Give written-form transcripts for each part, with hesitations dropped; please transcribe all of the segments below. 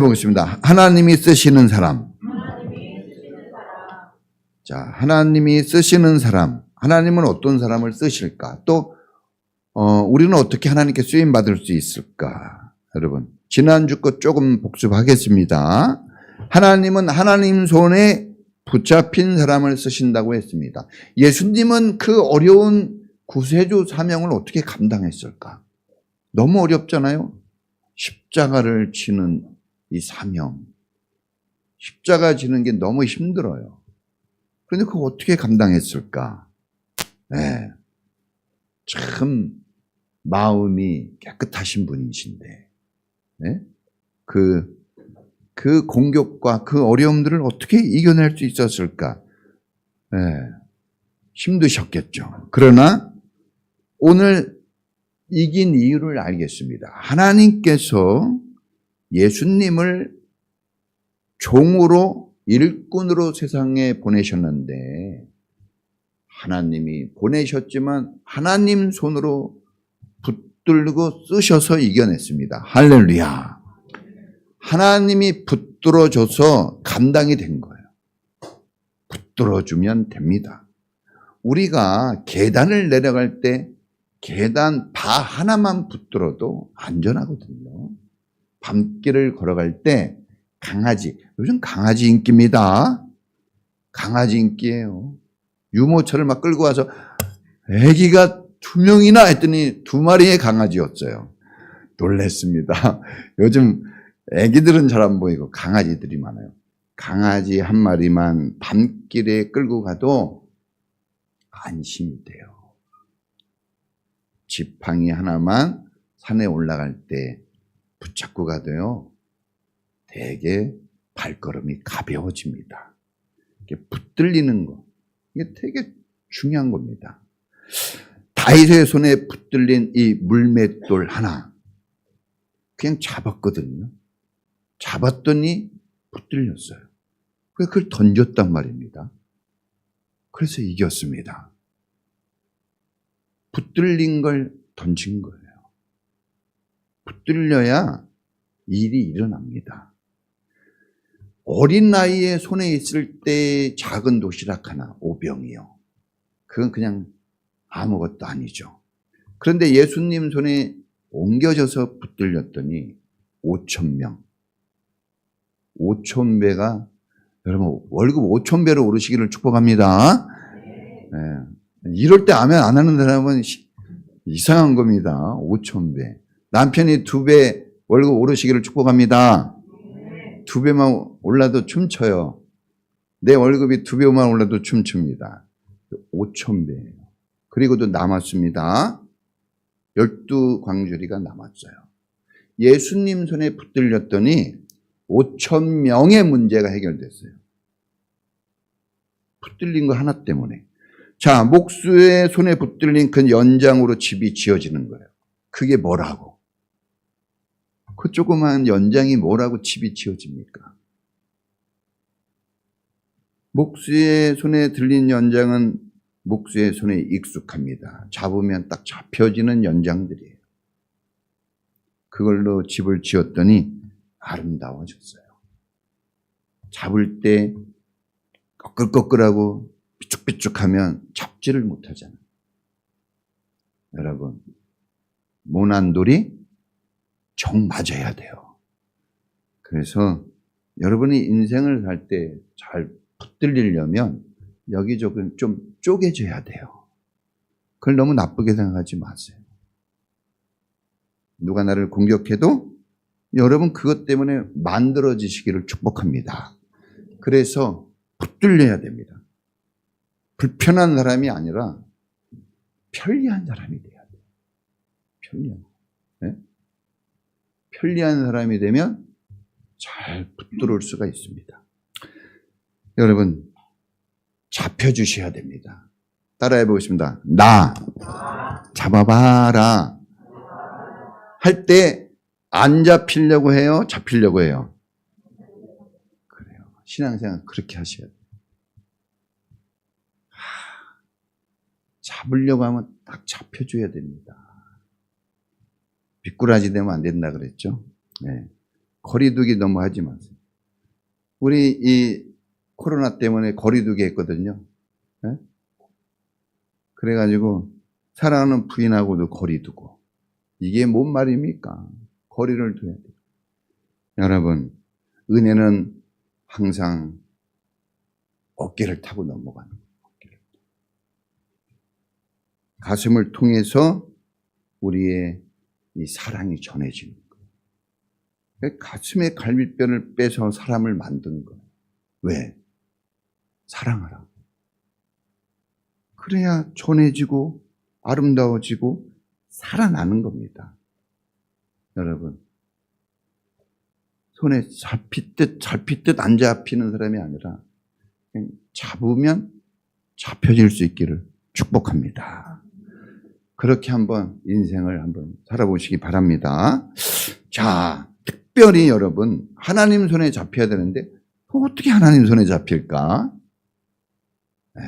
보겠습니다. 하나님이 쓰시는 사람. 자, 하나님이 쓰시는 사람. 하나님은 어떤 사람을 쓰실까? 또 우리는 어떻게 하나님께 쓰임 받을 수 있을까? 여러분, 지난주 것 조금 복습하겠습니다. 하나님은 하나님 손에 붙잡힌 사람을 쓰신다고 했습니다. 예수님은 그 어려운 구세주 사명을 어떻게 감당했을까? 너무 어렵잖아요. 십자가를 지는 이 사명. 십자가 지는 게 너무 힘들어요. 그런데 그거 어떻게 감당했을까? 네. 참 마음이 깨끗하신 분이신데, 네? 그 공격과 그 어려움들을 어떻게 이겨낼 수 있었을까? 네. 힘드셨겠죠. 그러나 오늘 이긴 이유를 알겠습니다. 하나님께서 예수님을 종으로 일꾼으로 세상에 보내셨는데 하나님이 보내셨지만 하나님 손으로 붙들고 쓰셔서 이겨냈습니다. 할렐루야. 하나님이 붙들어줘서 감당이 된 거예요. 붙들어주면 됩니다. 우리가 계단을 내려갈 때 계단 바 하나만 붙들어도 안전하거든요. 밤길을 걸어갈 때 강아지, 요즘 강아지 인기입니다. 강아지 인기예요. 유모차를 막 끌고 와서 아기가 2명이나 했더니 2마리의 강아지였어요. 놀랬습니다. 요즘 아기들은 잘 안 보이고 강아지들이 많아요. 강아지 한 마리만 밤길에 끌고 가도 안심이 돼요. 지팡이 하나만 산에 올라갈 때 붙잡고 가도요, 되게 발걸음이 가벼워집니다. 이게 붙들리는 거, 이게 되게 중요한 겁니다. 다윗의 손에 붙들린 이 물맷돌 하나, 그냥 잡았거든요. 잡았더니 붙들렸어요. 그래서 그걸 던졌단 말입니다. 그래서 이겼습니다. 붙들린 걸 던진 거예요. 붙들려야 일이 일어납니다. 어린 나이에 손에 있을 때 작은 도시락 하나, 오병이요. 그건 그냥 아무것도 아니죠. 그런데 예수님 손에 옮겨져서 붙들렸더니 5,000명. 5,000배가, 여러분, 월급 5,000배로 오르시기를 축복합니다. 네. 이럴 때 아멘 안 하는 사람은 이상한 겁니다. 5,000배. 남편이 2배 월급 오르시기를 축복합니다. 2배만 올라도 춤춰요. 내 월급이 2배만 올라도 춤춥니다. 5,000배예요. 그리고도 남았습니다. 12광주리가 남았어요. 예수님 손에 붙들렸더니 5,000명의 문제가 해결됐어요. 붙들린 거 하나 때문에. 자, 목수의 손에 붙들린 그 연장으로 집이 지어지는 거예요. 그게 뭐라고? 그 조그만 연장이 뭐라고 집이 지어집니까? 목수의 손에 들린 연장은 목수의 손에 익숙합니다. 잡으면 딱 잡혀지는 연장들이에요. 그걸로 집을 지었더니 아름다워졌어요. 잡을 때 꺼끌꺼끌하고 삐쭉삐쭉하면 잡지를 못하잖아요. 여러분, 모난 돌이 정 맞아야 돼요. 그래서 여러분이 인생을 살 때 잘 붙들리려면 여기저기 좀 쪼개져야 돼요. 그걸 너무 나쁘게 생각하지 마세요. 누가 나를 공격해도 여러분 그것 때문에 만들어지시기를 축복합니다. 그래서 붙들려야 됩니다. 불편한 사람이 아니라 편리한 사람이 돼야 돼요. 편리한. 네? 편리한 사람이 되면 잘 붙들을 수가 있습니다. 여러분, 잡혀주셔야 됩니다. 따라해 보겠습니다. 나 잡아봐라 할 때 안 잡히려고 해요? 잡히려고 해요? 그래요. 신앙생활 그렇게 하셔야 돼요. 잡으려고 하면 딱 잡혀줘야 됩니다. 미꾸라지 되면 안 된다 그랬죠? 네. 거리두기 너무 하지 마세요. 우리 이 코로나 때문에 거리두기 했거든요. 네? 그래가지고 사랑하는 부인하고도 거리두고. 이게 뭔 말입니까? 거리를 둬야 돼요. 여러분, 은혜는 항상 어깨를 타고 넘어가는 거예요. 가슴을 통해서 우리의 이 사랑이 전해지는 거예요. 가슴에 갈비뼈를 빼서 사람을 만든 거예요. 왜? 사랑하라고. 그래야 전해지고 아름다워지고 살아나는 겁니다. 여러분, 손에 잡히듯 안 잡히는 사람이 아니라 그냥 잡으면 잡혀질 수 있기를 축복합니다. 그렇게 한번 인생을 한번 살아보시기 바랍니다. 자, 특별히 여러분, 하나님 손에 잡혀야 되는데 어떻게 하나님 손에 잡힐까? 네.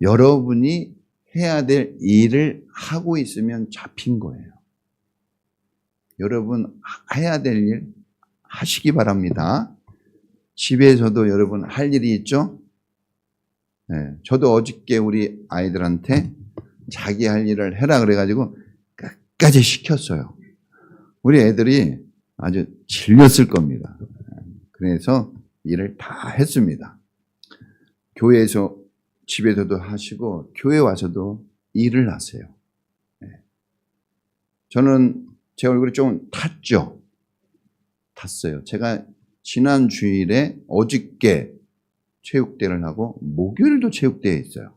여러분이 해야 될 일을 하고 있으면 잡힌 거예요. 여러분 해야 될 일 하시기 바랍니다. 집에서도 여러분 할 일이 있죠? 네, 저도 어저께 우리 아이들한테 자기 할 일을 해라 그래가지고 끝까지 시켰어요. 우리 애들이 아주 질렸을 겁니다. 그래서 일을 다 했습니다. 교회에서 집에서도 하시고 교회 와서도 일을 하세요. 네. 저는 제 얼굴이 좀 탔죠. 탔어요. 제가 지난 주일에 어저께 체육대회를 하고 목요일도 체육대회에 있어요.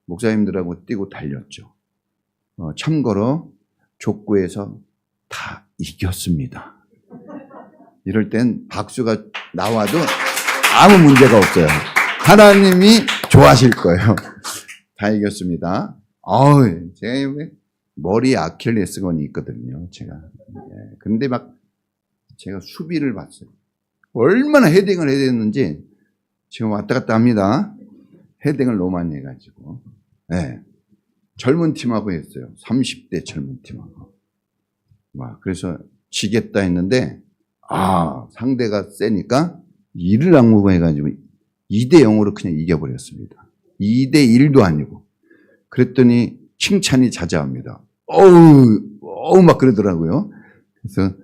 목사님들하고 뛰고 달렸죠. 참고로 족구에서 다 이겼습니다. 이럴 땐 박수가 나와도 아무 문제가 없어요. 하나님이 좋아하실 거예요. 다 이겼습니다. 제가 머리에 아킬레스건이 있거든요. 제가. 근데 막 제가 수비를 봤어요. 얼마나 헤딩을 해야 됐는지 지금 왔다 갔다 합니다. 헤딩을 너무 많이 해가지고. 네. 젊은 팀하고 했어요. 30대 젊은 팀하고. 그래서 지겠다 했는데, 상대가 세니까 이를 악무고 해가지고 2대 0으로 그냥 이겨버렸습니다. 2대 1도 아니고. 그랬더니 칭찬이 자자합니다. 어우, 막 그러더라고요. 그래서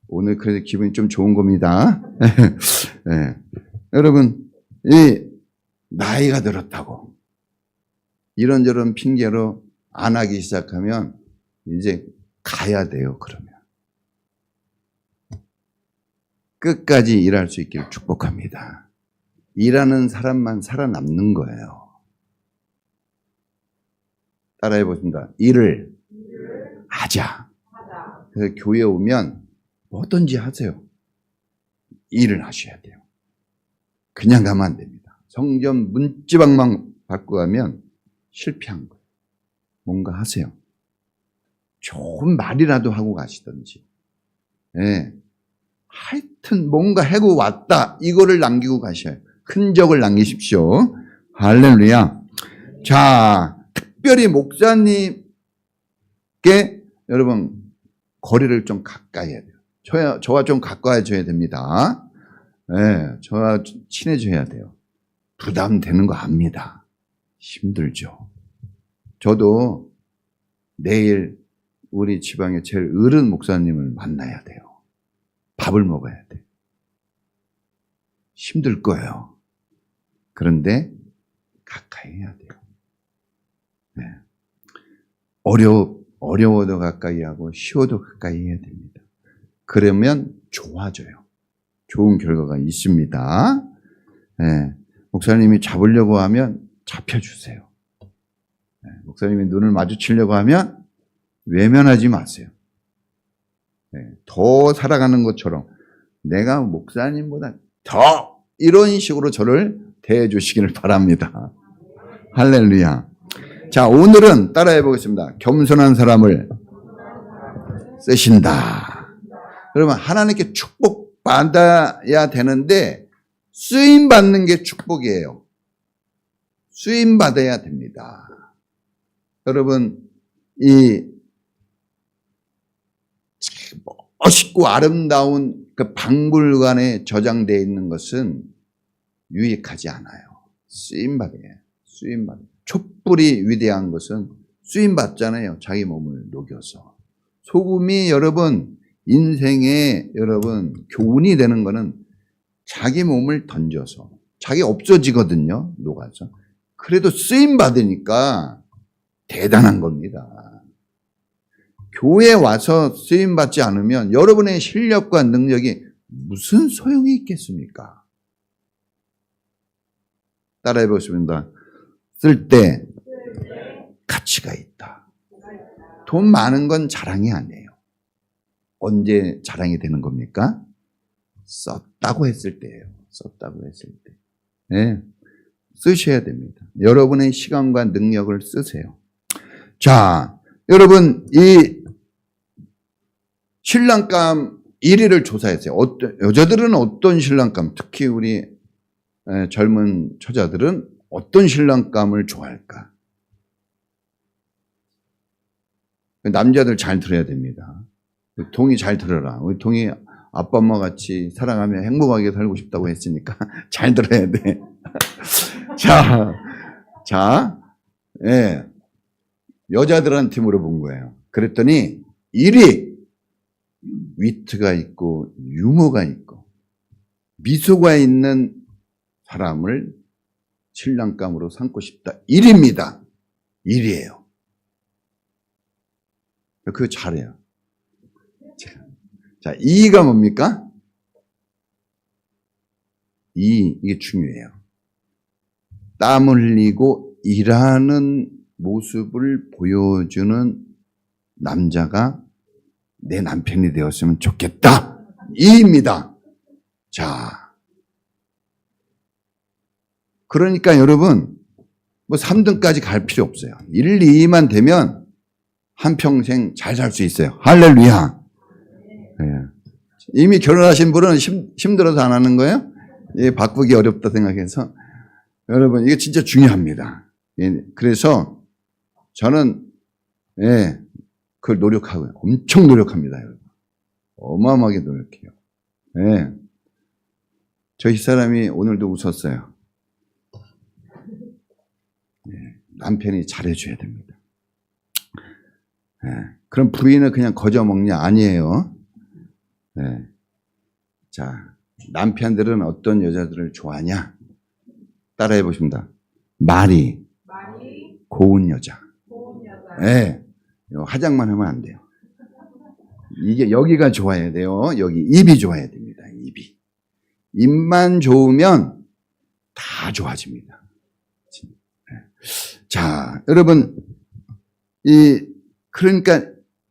오늘 그래도 기분이 좀 좋은 겁니다. 네. 여러분, 이 나이가 들었다고 이런저런 핑계로 안 하기 시작하면 이제 가야 돼요, 그러면. 끝까지 일할 수 있기를 축복합니다. 일하는 사람만 살아남는 거예요. 따라해 보십니다. 일을 하자. 그래서 교회 오면 뭐든지 하세요. 일을 하셔야 돼요. 그냥 가면 안 됩니다. 성전 문지방만 밟고 가면 실패한 거예요. 뭔가 하세요. 좋은 말이라도 하고 가시든지. 네. 하여튼 뭔가 하고 왔다. 이거를 남기고 가셔요. 흔적을 남기십시오. 할렐루야. 자, 특별히 목사님께 여러분 거리를 좀 가까이 해야 돼요. 저와 좀 가까워져야 됩니다. 네, 저와 친해져야 돼요. 부담되는 거 압니다. 힘들죠. 저도 내일 우리 지방의 제일 어른 목사님을 만나야 돼요. 밥을 먹어야 돼. 힘들 거예요. 그런데 가까이 해야 돼요. 네. 어려워도 가까이 하고 쉬워도 가까이 해야 됩니다. 그러면 좋아져요. 좋은 결과가 있습니다. 네. 목사님이 잡으려고 하면 잡혀주세요. 네. 목사님이 눈을 마주치려고 하면 외면하지 마세요. 네. 더 살아가는 것처럼 내가 목사님보다 더 이런 식으로 저를 대해 주시기를 바랍니다. 할렐루야. 자, 오늘은 따라해 보겠습니다. 겸손한 사람을 쓰신다. 그러면 하나님께 축복받아야 되는데 쓰임 받는 게 축복이에요. 쓰임 받아야 됩니다. 여러분, 이 멋있고 아름다운 그 박물관에 저장되어 있는 것은 유익하지 않아요. 쓰임받아요. 쓰임받아요. 촛불이 위대한 것은 쓰임받잖아요. 자기 몸을 녹여서. 소금이 여러분 인생에 여러분 교훈이 되는 거는 자기 몸을 던져서 자기 없어지거든요. 녹아서. 그래도 쓰임받으니까 대단한 겁니다. 교회에 와서 쓰임받지 않으면 여러분의 실력과 능력이 무슨 소용이 있겠습니까? 따라해 보겠습니다. 쓸 때 가치가 있다. 돈 많은 건 자랑이 아니에요. 언제 자랑이 되는 겁니까? 썼다고 했을 때예요. 썼다고 했을 때. 네. 쓰셔야 됩니다. 여러분의 시간과 능력을 쓰세요. 자, 여러분 이 신랑감 1위를 조사했어요. 여자들은 어떤 신랑감, 특히 우리 젊은 처자들은 어떤 신랑감을 좋아할까? 남자들 잘 들어야 됩니다. 동이 잘 들어라. 우리 동이 아빠 엄마 같이 사랑하며 행복하게 살고 싶다고 했으니까 잘 들어야 돼. 자, 예. 여자들한테 물어본 거예요. 그랬더니 1위 위트가 있고 유머가 있고 미소가 있는 사람을 신랑감으로 삼고 싶다. 1위입니다. 1위예요. 그거 잘해요. 자, 2위가 뭡니까? 이게 중요해요. 땀 흘리고 일하는 모습을 보여주는 남자가 내 남편이 되었으면 좋겠다. 2위입니다. 자, 그러니까 여러분 뭐 3등까지 갈 필요 없어요. 1, 2위만 되면 한평생 잘 살 수 있어요. 할렐루야. 네. 이미 결혼하신 분은 힘들어서 안 하는 거예요? 예, 바꾸기 어렵다 생각해서 여러분 이게 진짜 중요합니다. 예, 그래서 저는 그걸 노력하고요. 엄청 노력합니다. 여러분. 어마어마하게 노력해요. 예. 저희 사람이 오늘도 웃었어요. 예, 남편이 잘해줘야 됩니다. 예, 그럼 부인을 그냥 거저 먹냐? 아니에요. 예. 자, 남편들은 어떤 여자들을 좋아하냐? 따라해 보십니다. 말이 고운 여자. 예. 화장만 하면 안 돼요. 이게 여기가 좋아야 돼요. 여기 입이 좋아야 됩니다. 입이. 입만 좋으면 다 좋아집니다. 자, 여러분 그러니까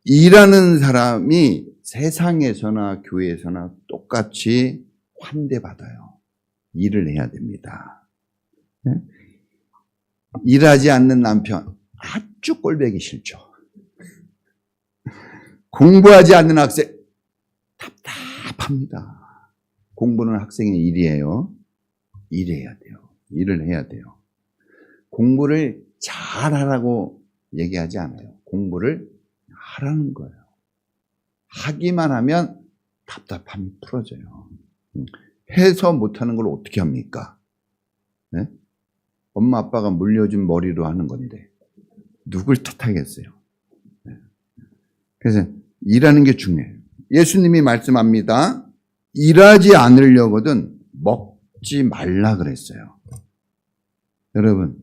일하는 사람이 세상에서나 교회에서나 똑같이 환대받아요. 일을 해야 됩니다. 네? 일하지 않는 남편 아주 꼴보기 싫죠. 공부하지 않는 학생 답답합니다. 공부는 학생의 일이에요. 일해야 돼요. 일을 해야 돼요. 공부를 잘하라고 얘기하지 않아요. 공부를 하라는 거예요. 하기만 하면 답답함이 풀어져요. 해서 못하는 걸 어떻게 합니까? 네? 엄마 아빠가 물려준 머리로 하는 건데 누굴 탓하겠어요? 네. 그래서 일하는 게 중요해요. 예수님이 말씀합니다. 일하지 않으려거든 먹지 말라 그랬어요. 여러분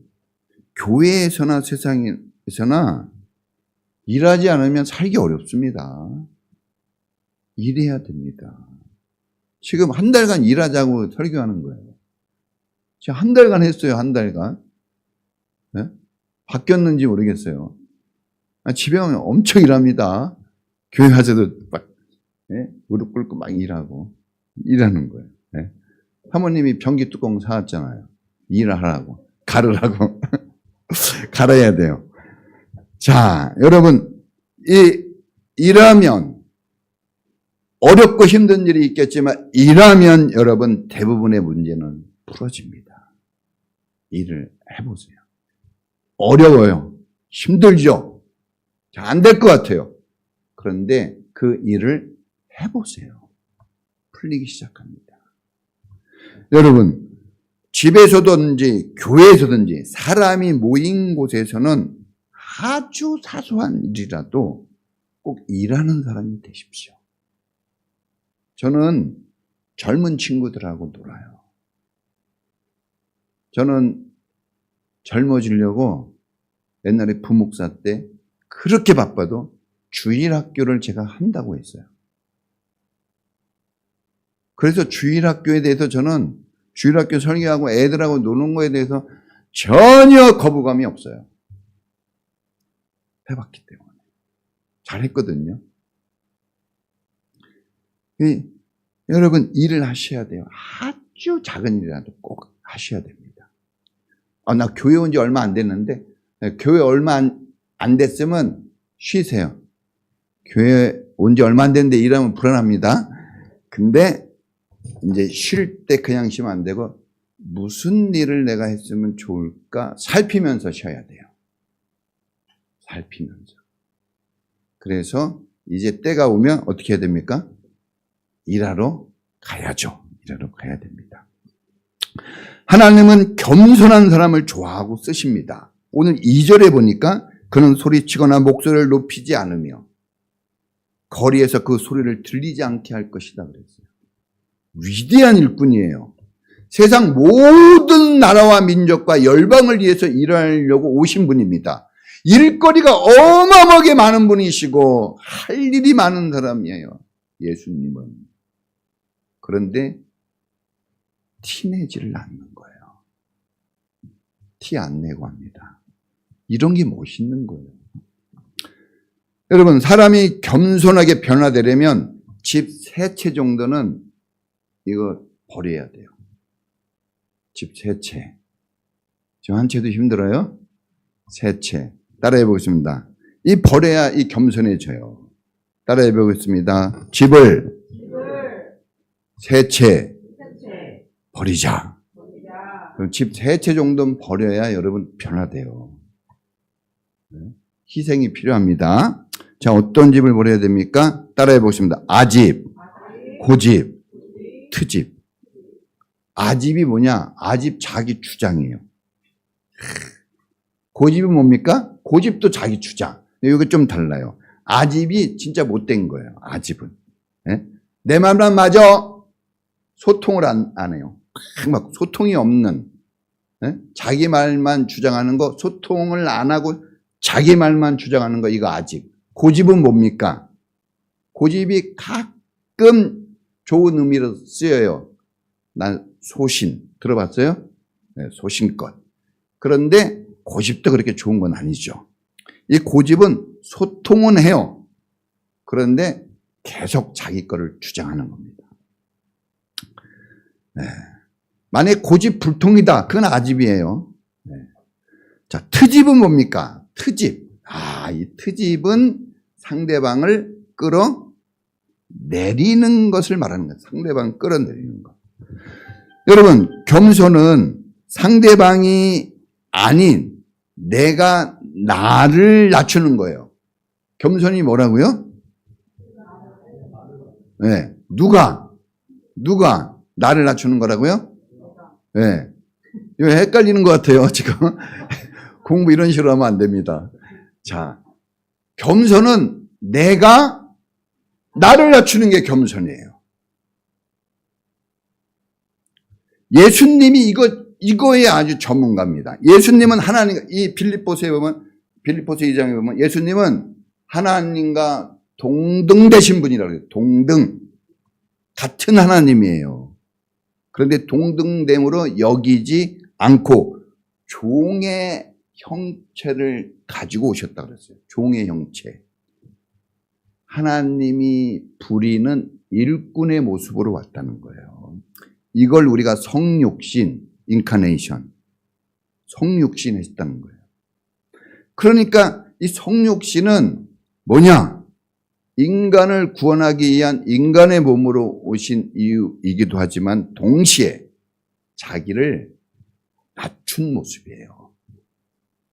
교회에서나 세상에서나 일하지 않으면 살기 어렵습니다. 일해야 됩니다. 지금 한 달간 일하자고 설교하는 거예요. 지금 한 달간 했어요. 한 달간. 네? 바뀌었는지 모르겠어요. 집에 오면 엄청 일합니다. 교회 가서도 막 무릎 꿇고 막 일하는 거예요. 네? 사모님이 변기 뚜껑 사왔잖아요. 일하라고. 가르라고. 갈아야 돼요. 자, 여러분 일하면 어렵고 힘든 일이 있겠지만 일하면 여러분 대부분의 문제는 풀어집니다. 일을 해보세요. 어려워요. 힘들죠. 안 될 것 같아요. 그런데 그 일을 해보세요. 풀리기 시작합니다. 여러분, 집에서든지 교회에서든지 사람이 모인 곳에서는 아주 사소한 일이라도 꼭 일하는 사람이 되십시오. 저는 젊은 친구들하고 놀아요. 저는 젊어지려고 옛날에 부목사 때 그렇게 바빠도 주일학교를 제가 한다고 했어요. 그래서 주일학교에 대해서 저는 주일학교 설교하고 애들하고 노는 거에 대해서 전혀 거부감이 없어요. 해봤기 때문에. 잘했거든요. 여러분, 일을 하셔야 돼요. 아주 작은 일이라도 꼭 하셔야 됩니다. 나 교회 온 지 얼마 안 됐는데, 교회 얼마 안 됐으면 쉬세요. 교회 온 지 얼마 안 됐는데 일하면 불안합니다. 근데 이제 쉴 때 그냥 쉬면 안 되고 무슨 일을 내가 했으면 좋을까 살피면서 쉬어야 돼요. 살피면서. 그래서 이제 때가 오면 어떻게 해야 됩니까? 일하러 가야죠. 일하러 가야 됩니다. 하나님은 겸손한 사람을 좋아하고 쓰십니다. 오늘 2절에 보니까 그는 소리치거나 목소리를 높이지 않으며 거리에서 그 소리를 들리지 않게 할 것이다 그랬어요. 위대한 일꾼이에요. 세상 모든 나라와 민족과 열방을 위해서 일하려고 오신 분입니다. 일거리가 어마어마하게 많은 분이시고 할 일이 많은 사람이에요. 예수님은. 그런데 티내지를 않는 거예요. 티 안 내고 합니다. 이런 게 멋있는 거예요. 여러분, 사람이 겸손하게 변화되려면 집 3채 정도는 이거 버려야 돼요. 집 3채. 지금 한 채도 힘들어요? 3채. 따라해 보겠습니다. 이 버려야 이 겸손해져요. 따라해 보겠습니다. 집을 3채 버리자. 그럼 집 3채 정도는 버려야 여러분 변화돼요. 희생이 필요합니다. 자, 어떤 집을 버려야 됩니까? 따라해 보겠습니다. 아집, 고집, 트집. 아집이 뭐냐? 아집 자기 주장이에요. 고집은 뭡니까? 고집도 자기 주장. 이게 좀 달라요. 아집이 진짜 못된 거예요. 아집은. 내 말만 맞아. 소통을 안 해요. 막 소통이 없는, 자기 말만 주장하는 거, 소통을 안 하고 자기 말만 주장하는 거, 이거 아집. 고집은 뭡니까? 고집이 가끔 좋은 의미로 쓰여요. 난 소신. 들어봤어요? 네, 소신껏. 그런데 고집도 그렇게 좋은 건 아니죠. 이 고집은 소통은 해요. 그런데 계속 자기 거를 주장하는 겁니다. 네. 만약에 고집 불통이다. 그건 아집이에요. 네. 자, 트집은 뭡니까? 트집. 이 트집은 상대방을 끌어내리는 것을 말하는 거예요. 상대방을 끌어내리는 것. 여러분, 겸손은 상대방이 아닌 내가 나를 낮추는 거예요. 겸손이 뭐라고요? 네. 누가 나를 낮추는 거라고요? 네. 이거 헷갈리는 것 같아요, 지금. 공부 이런 식으로 하면 안 됩니다. 자, 겸손은 내가 나를 낮추는 게 겸손이에요. 예수님이 이거에 아주 전문가입니다. 예수님은 하나님, 이 빌립보서에 보면, 빌립보서 2장에 보면 예수님은 하나님과 동등 되신 분이라고 해요. 동등. 같은 하나님이에요. 그런데 동등됨으로 여기지 않고 종의 형체를 가지고 오셨다 그랬어요. 종의 형체. 하나님이 부리는 일꾼의 모습으로 왔다는 거예요. 이걸 우리가 성육신, 인카네이션, 성육신 했다는 거예요. 그러니까 이 성육신은 뭐냐? 인간을 구원하기 위한 인간의 몸으로 오신 이유이기도 하지만 동시에 자기를 낮춘 모습이에요.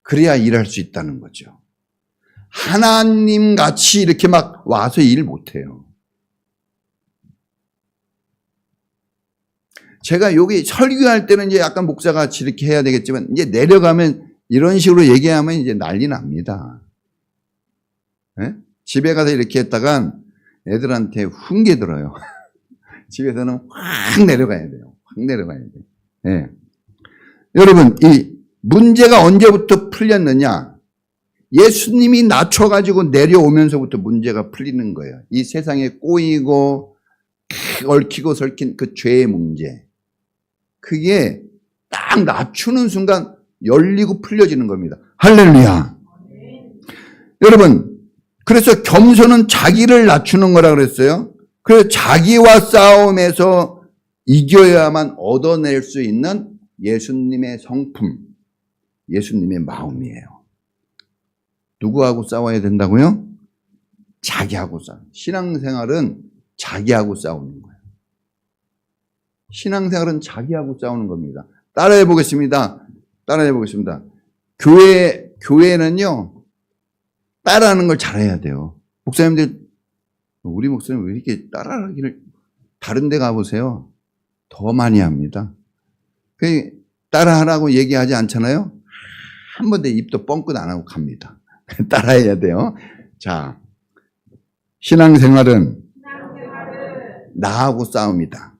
그래야 일할 수 있다는 거죠. 하나님 같이 이렇게 막 와서 일 못해요. 제가 여기 설교할 때는 이제 약간 목사같이 이렇게 해야 되겠지만, 이제 내려가면 이런 식으로 얘기하면 이제 난리 납니다. 네? 집에 가서 이렇게 했다간 애들한테 훈계 들어요. 집에서는 확 내려가야 돼요. 확 내려가야 돼요. 네. 여러분, 이 문제가 언제부터 풀렸느냐? 예수님이 낮춰가지고 내려오면서부터 문제가 풀리는 거예요. 이 세상에 꼬이고 얽히고 설킨 그 죄의 문제. 그게 딱 낮추는 순간 열리고 풀려지는 겁니다. 할렐루야. 여러분, 그래서 겸손은 자기를 낮추는 거라 그랬어요. 그래서 자기와 싸움에서 이겨야만 얻어낼 수 있는 예수님의 성품, 예수님의 마음이에요. 누구하고 싸워야 된다고요? 자기하고 싸워. 신앙생활은 자기하고 싸우는 거예요. 신앙생활은 자기하고 싸우는 겁니다. 따라해 보겠습니다. 따라해 보겠습니다. 교회는요, 따라하는 걸 잘해야 돼요. 목사님들, 우리 목사님 왜 이렇게 따라하기를, 다른 데 가보세요. 더 많이 합니다. 따라하라고 얘기하지 않잖아요? 한 번도 입도 뻥끗 안 하고 갑니다. 따라해야 돼요. 자, 신앙생활은 나하고 싸움이다.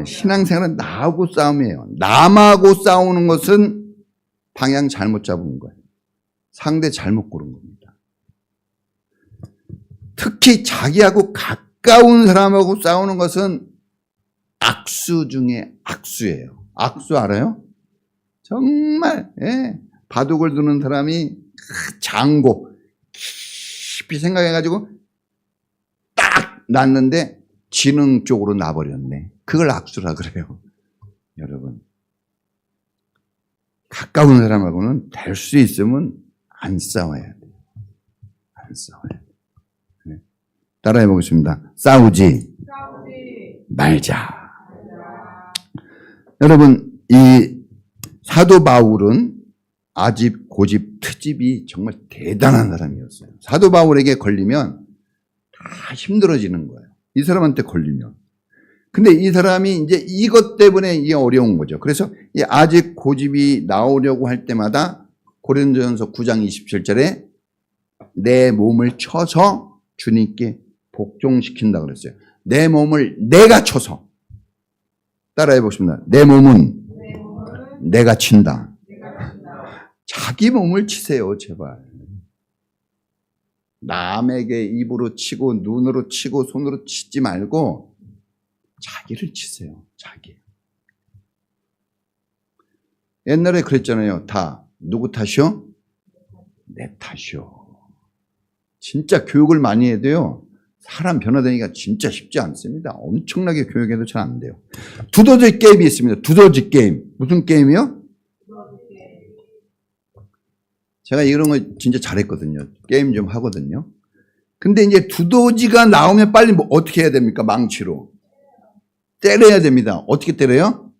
신앙생활은 나하고 싸움이에요. 남하고 싸우는 것은 방향 잘못 잡은 거예요. 상대 잘못 고른 겁니다. 특히 자기하고 가까운 사람하고 싸우는 것은 악수 중에 악수예요. 악수 알아요? 정말 바둑을 두는 사람이 장고 깊이 생각해가지고 딱 놨는데 지능 쪽으로 놔버렸네. 그걸 악수라 그래요. 여러분, 가까운 사람하고는 될 수 있으면 안 싸워야 돼요. 안 싸워야 돼요. 따라해 보겠습니다. 싸우지 말자. 여러분, 이 사도 바울은 아집, 고집, 트집이 정말 대단한 사람이었어요. 사도 바울에게 걸리면 다 힘들어지는 거예요. 이 사람한테 걸리면. 근데 이 사람이 이제 이것 때문에 이게 어려운 거죠. 그래서 이 아집, 고집이 나오려고 할 때마다 고린도전서 9장 27절에 내 몸을 쳐서 주님께 복종시킨다 그랬어요. 내 몸을 내가 쳐서. 따라해 보십니다. 내 몸은 내가 친다. 자기 몸을 치세요, 제발. 남에게 입으로 치고 눈으로 치고 손으로 치지 말고 자기를 치세요. 자기. 옛날에 그랬잖아요. 다 누구 탓이요? 내 탓이요. 진짜 교육을 많이 해도요, 사람 변화되기가 진짜 쉽지 않습니다. 엄청나게 교육해도 잘 안 돼요. 두더지 게임이 있습니다. 두더지 게임. 무슨 게임이요? 제가 이런 거 진짜 잘했거든요. 게임 좀 하거든요. 근데 이제 두더지가 나오면 빨리 뭐 어떻게 해야 됩니까? 망치로. 때려야 됩니다. 어떻게 때려요?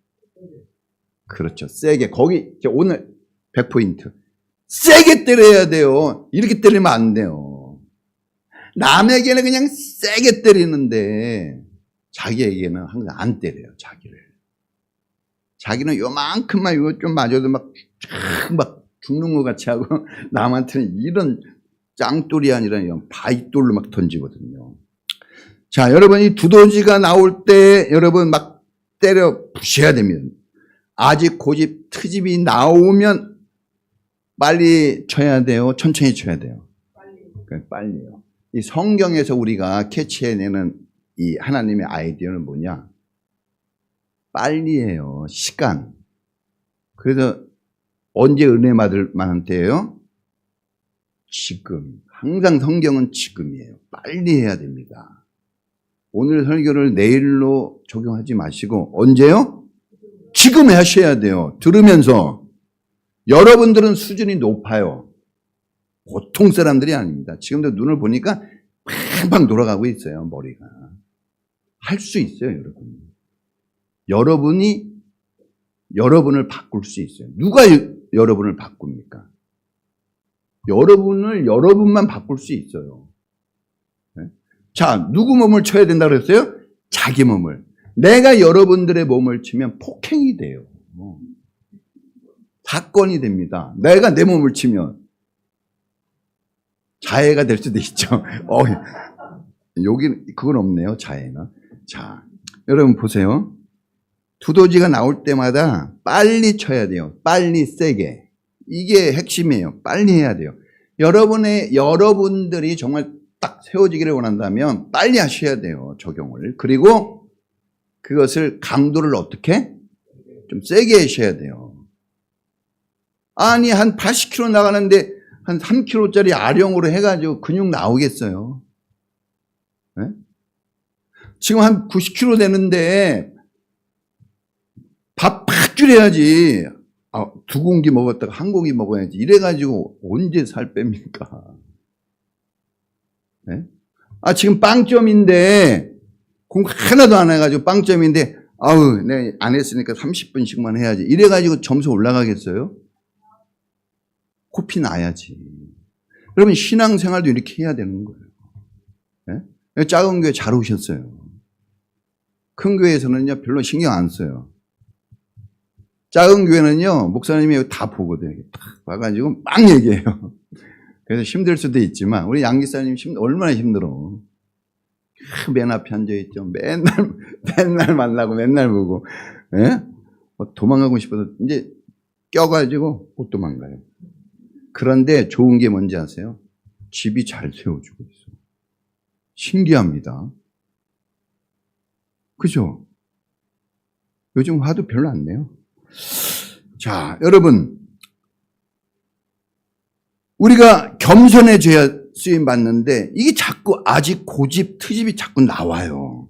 그렇죠. 세게. 거기 오늘 100포인트. 세게 때려야 돼요. 이렇게 때리면 안 돼요. 남에게는 그냥 세게 때리는데 자기에게는 항상 안 때려요. 자기를. 자기는 요만큼만 이거 좀 맞아도 막 죽는 것 같이 하고 남한테는 이런 짱돌이 아니라 이런 바위돌로 막 던지거든요. 자, 여러분, 이 두더지가 나올 때 여러분 막 때려 부셔야 됩니다. 아직 고집, 트집이 나오면 빨리 쳐야 돼요? 천천히 쳐야 돼요? 빨리요. 이 성경에서 우리가 캐치해내는 이 하나님의 아이디어는 뭐냐? 빨리예요. 시간. 그래서 언제 은혜 받을 만한 때예요? 지금. 항상 성경은 지금이에요. 빨리 해야 됩니다. 오늘 설교를 내일로 적용하지 마시고 언제요? 지금 하셔야 돼요. 들으면서. 여러분들은 수준이 높아요. 보통 사람들이 아닙니다. 지금도 눈을 보니까 팡팡 돌아가고 있어요. 머리가. 할 수 있어요, 여러분. 여러분이 여러분을 바꿀 수 있어요. 누가 여러분을 바꿉니까? 여러분만 바꿀 수 있어요. 네? 자, 누구 몸을 쳐야 된다고 그랬어요? 자기 몸을. 내가 여러분들의 몸을 치면 폭행이 돼요. 사건이 됩니다. 내가 내 몸을 치면 자해가 될 수도 있죠. 여기 그건 없네요. 자해는. 자, 여러분 보세요. 두더지가 나올 때마다 빨리 쳐야 돼요. 빨리 세게. 이게 핵심이에요. 빨리 해야 돼요. 여러분들이 정말 딱 세워지기를 원한다면 빨리 하셔야 돼요. 적용을. 그리고 그것을 강도를 어떻게? 좀 세게 하셔야 돼요. 아니, 한 80kg 나가는데 한 3kg짜리 아령으로 해가지고 근육 나오겠어요? 네? 지금 한 90kg 되는데 밥 팍 줄여야지. 2공기 먹었다가 1공기 먹어야지. 이래가지고 언제 살 뺍니까? 네? 지금 빵점인데 공부 하나도 안 해가지고 빵점인데 내가 안 했으니까 30분씩만 해야지. 이래가지고 점수 올라가겠어요? 코피 나야지. 여러분 신앙생활도 이렇게 해야 되는 거예요. 네? 작은 교회 잘 오셨어요. 큰 교회에서는요 별로 신경 안 써요. 작은 교회는요 목사님이 다 보거든요. 딱 와가지고 막 얘기해요. 그래서 힘들 수도 있지만 우리 양 기사님 얼마나 힘들어. 맨 앞에 앉아있죠. 맨날 만나고 맨날 보고. 예? 도망가고 싶어서 이제 껴가지고 못 도망가요. 그런데 좋은 게 뭔지 아세요? 집이 잘 세워주고 있어. 신기합니다. 그죠? 요즘 화도 별로 안 내요. 자, 여러분. 우리가 겸손해져야 쓰임 받는데 이게 자꾸 아직 고집, 트집이 자꾸 나와요.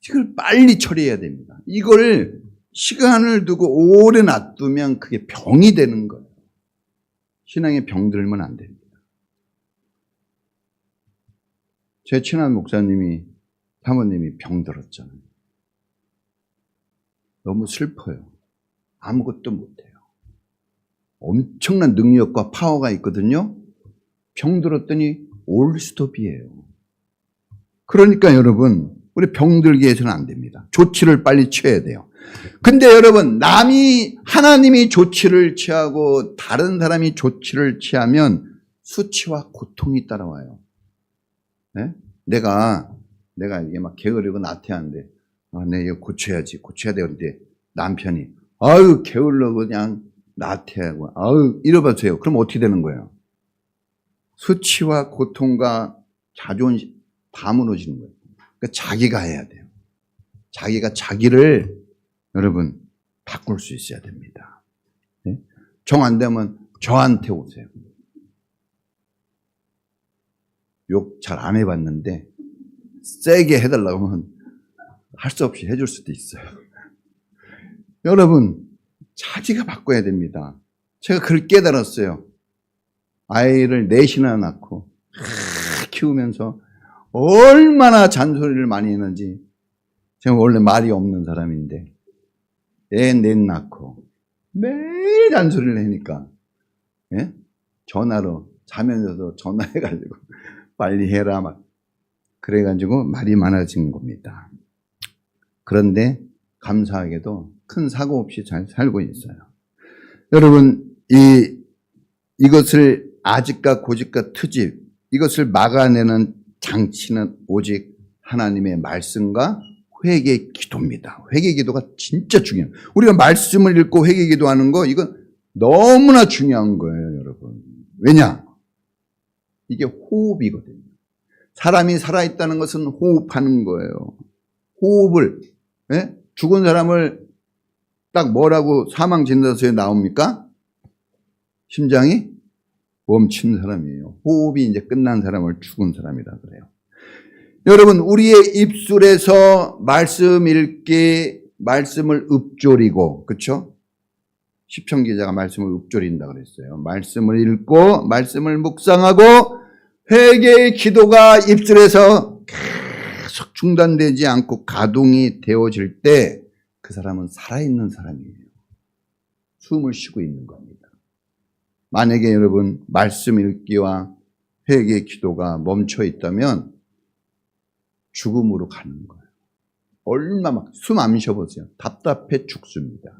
이걸 빨리 처리해야 됩니다. 이걸 시간을 두고 오래 놔두면 그게 병이 되는 거예요. 신앙에 병 들면 안 됩니다. 제 친한 목사님이, 사모님이 병 들었잖아요. 너무 슬퍼요. 아무것도 못해요. 엄청난 능력과 파워가 있거든요. 병 들었더니 올스톱이에요. 그러니까 여러분, 우리 병 들게 해서는 안 됩니다. 조치를 빨리 취해야 돼요. 근데 여러분, 하나님이 조치를 취하고 다른 사람이 조치를 취하면 수치와 고통이 따라와요. 네? 내가 이게 막 게으르고 나태한데, 내가 이거 고쳐야 되는데, 남편이, 게을러 그냥 나태하고, 이러봐세요. 그럼 어떻게 되는 거예요? 수치와 고통과 자존심 다 무너지는 거예요. 그러니까 자기가 해야 돼요. 자기가 자기를 여러분 바꿀 수 있어야 됩니다. 네? 정 안 되면 저한테 오세요. 욕 잘 안 해봤는데 세게 해달라고 하면 할 수 없이 해줄 수도 있어요. 여러분 자기가 바꿔야 됩니다. 제가 그걸 깨달았어요. 아이를 넷이나 낳고 키우면서 얼마나 잔소리를 많이 했는지. 제가 원래 말이 없는 사람인데 애 넷 낳고 매일 잔소리를 하니까 전화로 자면서도 전화해가지고 빨리 해라 막 그래가지고 말이 많아진 겁니다. 그런데 감사하게도 큰 사고 없이 잘 살고 있어요. 여러분 이것을 아집과 고집과 트집 이것을 막아내는 장치는 오직 하나님의 말씀과 회개 기도입니다. 회개 기도가 진짜 중요해요. 우리가 말씀을 읽고 회개 기도하는 거 이건 너무나 중요한 거예요, 여러분. 왜냐? 이게 호흡이거든요. 사람이 살아있다는 것은 호흡하는 거예요. 호흡을 죽은 사람을 딱 뭐라고 사망 진단서에 나옵니까? 심장이 멈춘 사람이에요. 호흡이 이제 끝난 사람을 죽은 사람이라 그래요. 여러분 우리의 입술에서 말씀 읽기, 말씀을 읊조리고 그렇죠? 시편 기자가 말씀을 읊조린다 그랬어요. 말씀을 읽고 말씀을 묵상하고 회개의 기도가 입술에서 계속 중단되지 않고 가동이 되어질 때 그 사람은 살아있는 사람이에요. 숨을 쉬고 있는 겁니다. 만약에 여러분 말씀 읽기와 회개의 기도가 멈춰 있다면 죽음으로 가는 거예요. 얼마나 숨 안 쉬어보세요. 답답해 죽습니다.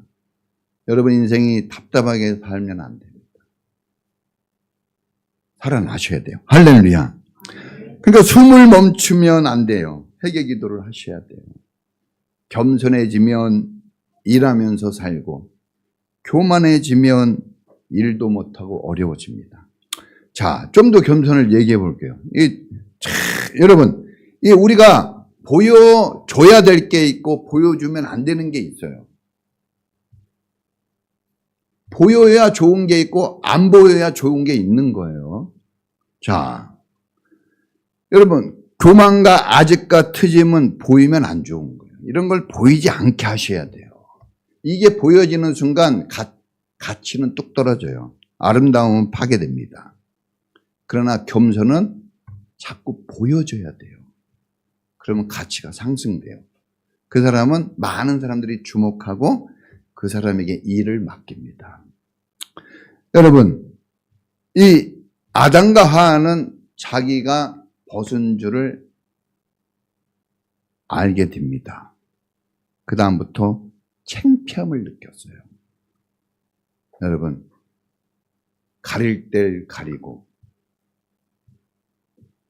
여러분 인생이 답답하게 살면 안 됩니다. 살아나셔야 돼요. 할렐루야. 그러니까 숨을 멈추면 안 돼요. 회개 기도를 하셔야 돼요. 겸손해지면 일하면서 살고, 교만해지면 일도 못하고 어려워집니다. 자, 좀 더 겸손을 얘기해 볼게요. 여러분, 우리가 보여줘야 될 게 있고 보여주면 안 되는 게 있어요. 보여야 좋은 게 있고 안 보여야 좋은 게 있는 거예요. 자, 여러분, 교만과 아집과 트짐은 보이면 안 좋은 거예요. 이런 걸 보이지 않게 하셔야 돼요. 이게 보여지는 순간 가치는 뚝 떨어져요. 아름다움은 파괴됩니다. 그러나 겸손은 자꾸 보여줘야 돼요. 그러면 가치가 상승돼요. 그 사람은 많은 사람들이 주목하고 그 사람에게 일을 맡깁니다. 여러분, 이 아담과 하와는 자기가 벗은 줄을 알게 됩니다. 그 다음부터 창피함을 느꼈어요. 여러분, 가릴 때 가리고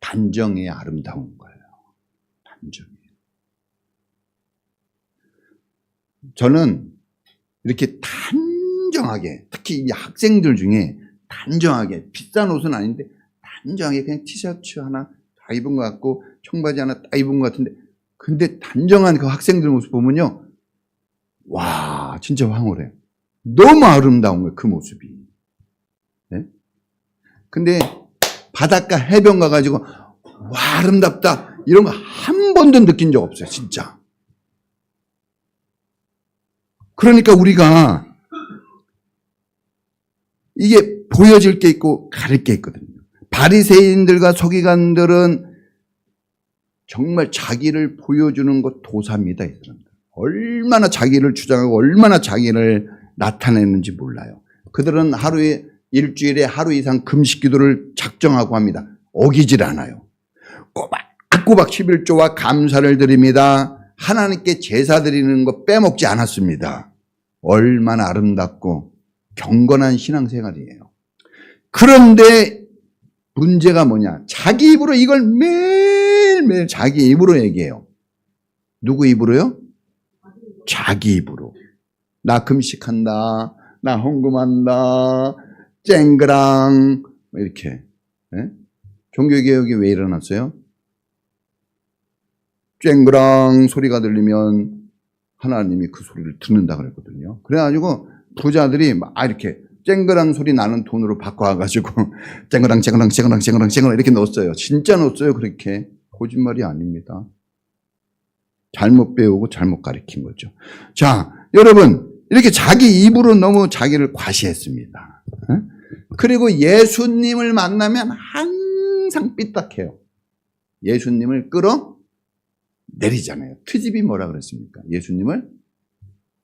단정이 아름다운 거예요. 단정이. 저는 이렇게 단정하게, 특히 이 학생들 중에 단정하게, 비싼 옷은 아닌데 단정하게 그냥 티셔츠 하나 다 입은 것 같고 청바지 하나 딱 입은 것 같은데, 근데 단정한 그 학생들 모습 보면요, 와, 진짜 황홀해요. 너무 아름다운 거예요, 그 모습이. 네? 근데 바닷가 해변 가가지고 와, 아름답다 이런 거 한 번도 느낀 적 없어요, 진짜. 그러니까 우리가 이게 보여질 게 있고 가릴 게 있거든요. 바리새인들과 서기관들은 정말 자기를 보여주는 것 도사입니다, 이 사람들. 얼마나 자기를 주장하고 얼마나 자기를 나타내는지 몰라요. 그들은 일주일에 하루 이상 금식 기도를 작정하고 합니다. 어기질 않아요. 꼬박꼬박 11조와 감사를 드립니다. 하나님께 제사 드리는 거 빼먹지 않았습니다. 얼마나 아름답고 경건한 신앙생활이에요. 그런데 문제가 뭐냐? 자기 입으로 이걸 매일매일 자기 입으로 얘기해요. 누구 입으로요? 자기 입으로. 나 금식한다. 나 헌금한다. 쨍그랑 이렇게. 네? 종교개혁이 왜 일어났어요? 쨍그랑 소리가 들리면 하나님이 그 소리를 듣는다 그랬거든요. 그래가지고 부자들이 막 이렇게 쨍그랑 소리 나는 돈으로 바꿔가지고 쨍그랑 이렇게 넣었어요. 진짜 넣었어요. 그렇게. 거짓말이 아닙니다. 잘못 배우고 잘못 가르친 거죠. 자, 여러분, 이렇게 자기 입으로 너무 자기를 과시했습니다. 그리고 예수님을 만나면 항상 삐딱해요. 예수님을 끌어내리잖아요. 트집이 뭐라 그랬습니까? 예수님을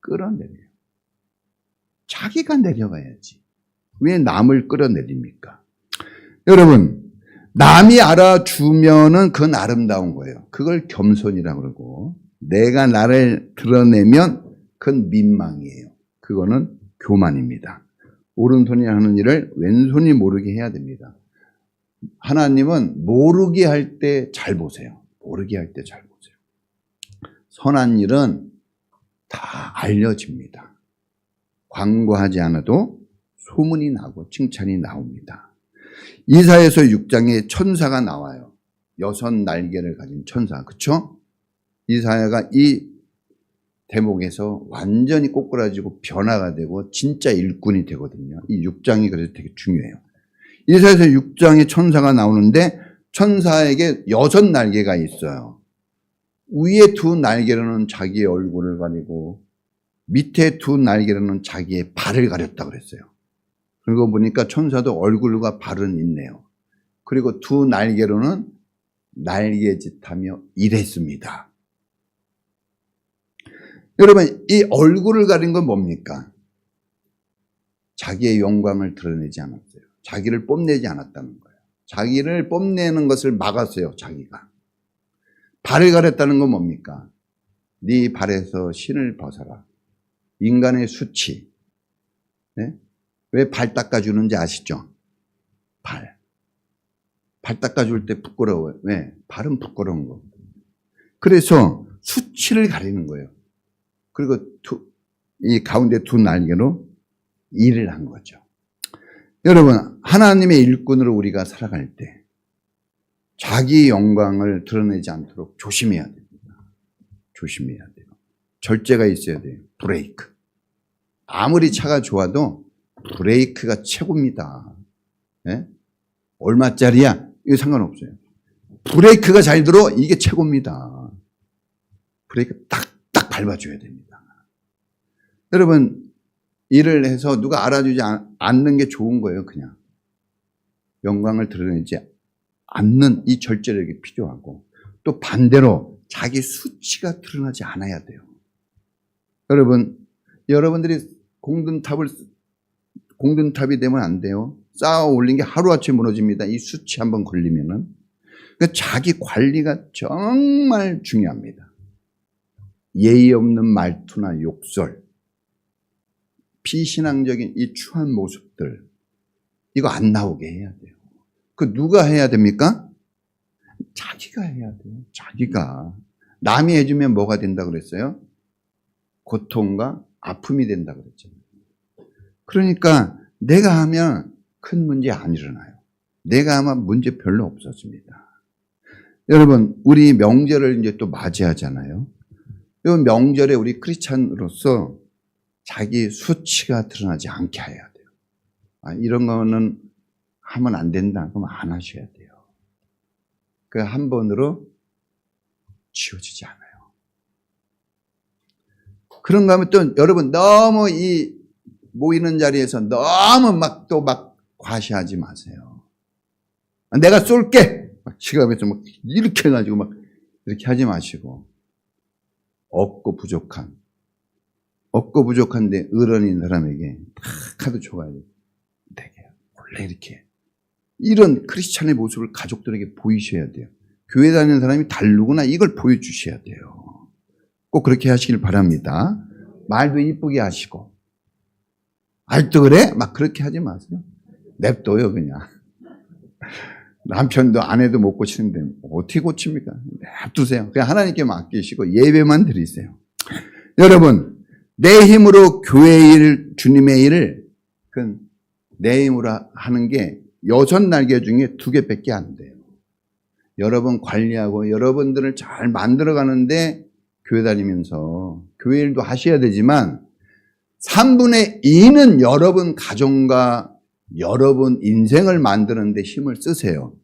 끌어내려요. 자기가 내려가야지. 왜 남을 끌어내립니까? 여러분, 남이 알아주면은 그건 아름다운 거예요. 그걸 겸손이라고 그러고, 내가 나를 드러내면 그건 민망이에요. 그거는 교만입니다. 오른손이 하는 일을 왼손이 모르게 해야 됩니다. 하나님은 모르게 할 때 잘 보세요. 모르게 할 때 잘 보세요. 선한 일은 다 알려집니다. 광고하지 않아도 소문이 나고 칭찬이 나옵니다. 이사야서 6장에 천사가 나와요. 6날개를 가진 천사. 그쵸? 이사야가 이 대목에서 완전히 꼬꾸라지고 변화가 되고 진짜 일꾼이 되거든요. 이 6장이 그래서 되게 중요해요. 이사야서 6장에 천사가 나오는데 천사에게 6날개가 있어요. 위에 2날개로는 자기의 얼굴을 가리고 밑에 2날개로는 자기의 발을 가렸다 그랬어요. 그리고 보니까 천사도 얼굴과 발은 있네요. 그리고 2날개로는 날개짓하며 일했습니다. 여러분, 이 얼굴을 가린 건 뭡니까? 자기의 영광을 드러내지 않았어요. 자기를 뽐내지 않았다는 거예요. 자기를 뽐내는 것을 막았어요, 자기가. 발을 가렸다는 건 뭡니까? 네 발에서 신을 벗어라. 인간의 수치. 네? 왜 발 닦아주는지 아시죠? 발 닦아줄 때 부끄러워요. 왜? 발은 부끄러운 거. 그래서 수치를 가리는 거예요. 그리고 이 가운데 두 날개로 일을 한 거죠. 여러분, 하나님의 일꾼으로 우리가 살아갈 때 자기 영광을 드러내지 않도록 조심해야 됩니다. 조심해야 돼요. 절제가 있어야 돼요. 브레이크. 아무리 차가 좋아도 브레이크가 최고입니다. 네? 얼마짜리야? 이거 상관없어요. 브레이크가 잘 들어? 이게 최고입니다. 브레이크 딱딱 밟아줘야 됩니다. 여러분, 일을 해서 누가 알아주지 않는 게 좋은 거예요, 그냥. 영광을 드러내지 않는 이 절제력이 필요하고, 또 반대로 자기 수치가 드러나지 않아야 돼요. 여러분들이 공든탑이 되면 안 돼요. 쌓아 올린 게 하루아침에 무너집니다. 이 수치 한번 걸리면은. 그러니까 자기 관리가 정말 중요합니다. 예의 없는 말투나 욕설, 비신앙적인 이 추한 모습들, 이거 안 나오게 해야 돼요. 그 누가 해야 됩니까? 자기가 해야 돼요. 자기가. 남이 해주면 뭐가 된다 그랬어요? 고통과 아픔이 된다 그랬잖아요. 그러니까 내가 하면 큰 문제 안 일어나요. 내가 하면 문제 별로 없었습니다. 여러분, 우리 명절을 이제 또 맞이하잖아요. 이 명절에 우리 크리스찬으로서 자기 수치가 드러나지 않게 해야 돼요. 이런 거는 하면 안 된다. 그럼 안 하셔야 돼요. 그 한 번으로 지워지지 않아요. 그런가 하면 또 여러분 너무 이 모이는 자리에서 너무 막 과시하지 마세요. 내가 쏠게! 막 지갑에서 막 이렇게 해가지고 막 이렇게 하지 마시고. 없고 부족한데 어른인 사람에게 탁 하도 줘가야 되게 원래 이렇게 이런 크리스찬의 모습을 가족들에게 보이셔야 돼요. 교회 다니는 사람이 다르구나 이걸 보여주셔야 돼요. 꼭 그렇게 하시길 바랍니다. 말도 이쁘게 하시고 아직도 그래? 막 그렇게 하지 마세요. 냅둬요 그냥. 남편도 아내도 못 고치는데 어떻게 고칩니까? 냅두세요. 그냥 하나님께 맡기시고 예배만 드리세요. 여러분, 내 힘으로 교회의 일, 주님의 일을 내 힘으로 하는 게 6날개 중에 2개밖에 안 돼요. 여러분 관리하고 여러분들을 잘 만들어가는데 교회 다니면서 교회 일도 하셔야 되지만 3분의 2는 여러분 가정과 여러분 인생을 만드는 데 힘을 쓰세요.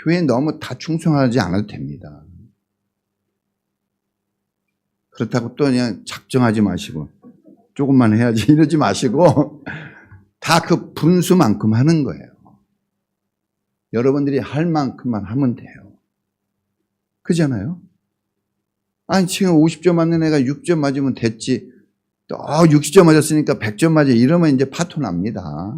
교회에 너무 다 충성하지 않아도 됩니다. 그렇다고 또 그냥 작정하지 마시고 조금만 해야지 이러지 마시고 다 그 분수만큼 하는 거예요. 여러분들이 할 만큼만 하면 돼요. 그잖아요? 아니 지금 50점 맞는 애가 6점 맞으면 됐지. 또 60점 맞았으니까 100점 맞아 이러면 이제 파토 납니다.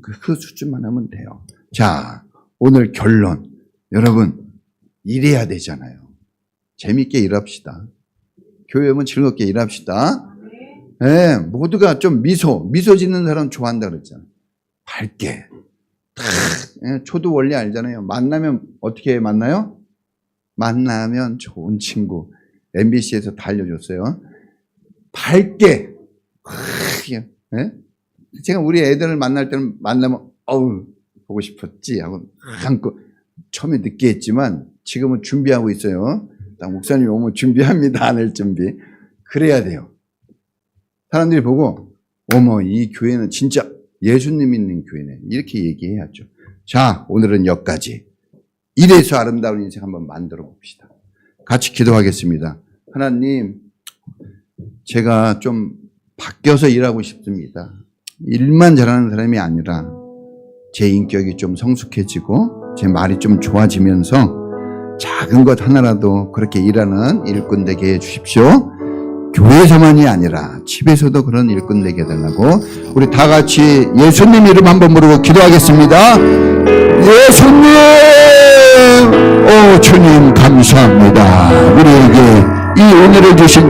그 수준만 하면 돼요. 자, 오늘 결론. 여러분 일해야 되잖아요. 재밌게 일합시다. 교회 오면 즐겁게 일합시다. 네, 모두가 좀 미소 짓는 사람 좋아한다 그랬잖아요. 밝게. 초도 원리 알잖아요. 만나면 어떻게 만나요? 만나면 좋은 친구. MBC에서 다 알려줬어요. 밝게. 네? 제가 우리 애들을 만날 때는 만나면 어우 보고 싶었지 하고 안고 처음에 늦게 했지만 지금은 준비하고 있어요. 딱 목사님이 오면 준비합니다. 안 할 준비. 그래야 돼요. 사람들이 보고 어머 이 교회는 진짜 예수님 있는 교회네. 이렇게 얘기해야죠. 자, 오늘은 여기까지. 이래서 아름다운 인생 한번 만들어 봅시다. 같이 기도하겠습니다. 하나님, 제가 좀 바뀌어서 일하고 싶습니다. 일만 잘하는 사람이 아니라 제 인격이 좀 성숙해지고 제 말이 좀 좋아지면서 작은 것 하나라도 그렇게 일하는 일꾼 되게 해주십시오. 교회에서만이 아니라 집에서도 그런 일꾼 되게 해달라고 우리 다 같이 예수님 이름 한번 부르고 기도하겠습니다. 예수님! 오 주님 감사합니다. 우리에게 이 은혜를 주신